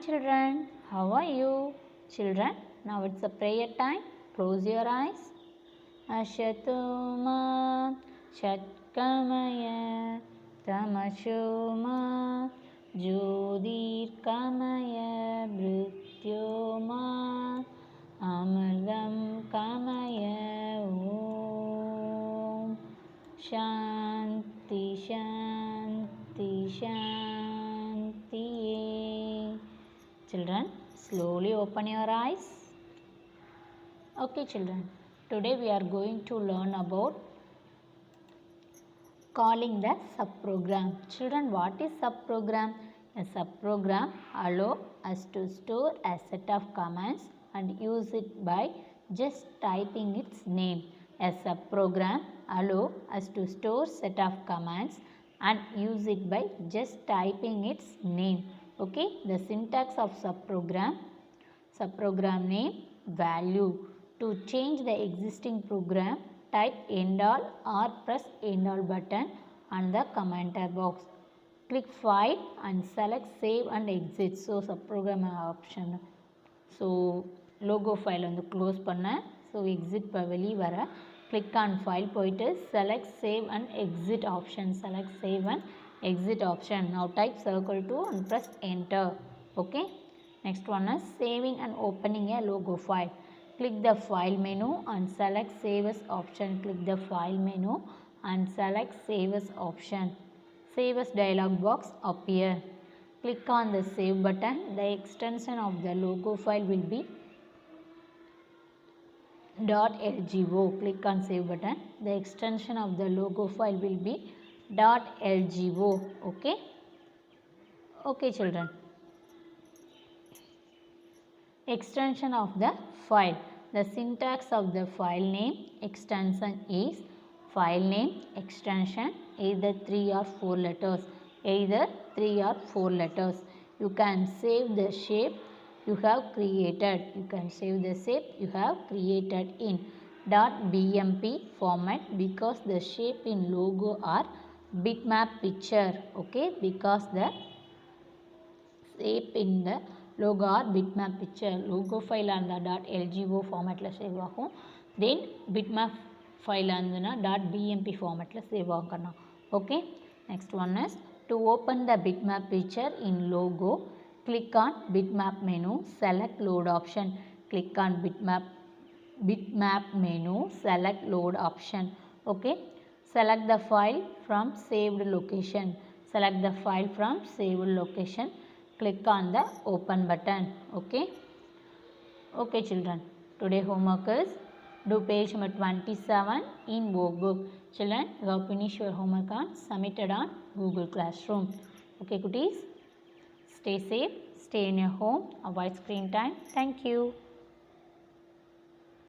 children, how are you? Children, now it's a prayer time. Close your eyes. Ashatoma Shatkamaya Tamashoma Jyotirkamaya Mrityoma Amardam Kamaya Om Shanti Shanti Shanti. Children, slowly open your eyes. Okay children, today we are going to learn about calling the subprogram. Children, what is subprogram? A subprogram allows us to store a set of commands and use it by just typing its name. A subprogram allows us to store set of commands and use it by just typing its name. Okay, the syntax of subprogram name, value. To change the existing program, type end all or press end all button on the commenter box. Click file and select save and exit. So subprogram option. So logo file வந்து close பண்ண. So exit வெளி வர click on file போயிட்டு select save and exit option. Select save and exit option. Now type circle 2 and press enter. Okay. Next one is saving and opening a logo file. Click the file menu and select save as option. Click the file menu and select save as option. Save as dialog box appear. Click on the save button. The extension of the logo file will be .lgo. Click on save button. The extension of the logo file will be .lgo. Okay. Okay children. Extension of the file. The syntax of the file name extension is file name extension either 3 or 4 letters. Either 3 or 4 letters. You can save the shape you have created. You can save the shape you have created in .bmp format because the shape in logo are bitmap picture. Okay, because the shape in the logo or bitmap picture. Logo file and the .lgo format la save ஆகும். Then bitmap file and the .bmp format la save ஆகணும். Okay. Next one is to open the bitmap picture in logo. Click on bitmap menu. Select load option. Click on bitmap menu. Select load option. Okay. Select the file from saved location. Select the file from saved location. Click on the open button. Okay. Okay children. Today homework is do page number 27 in workbook. Children, you have finished your homework and submitted on Google Classroom. Okay cuties. Stay safe. Stay in your home. Avoid screen time. Thank you.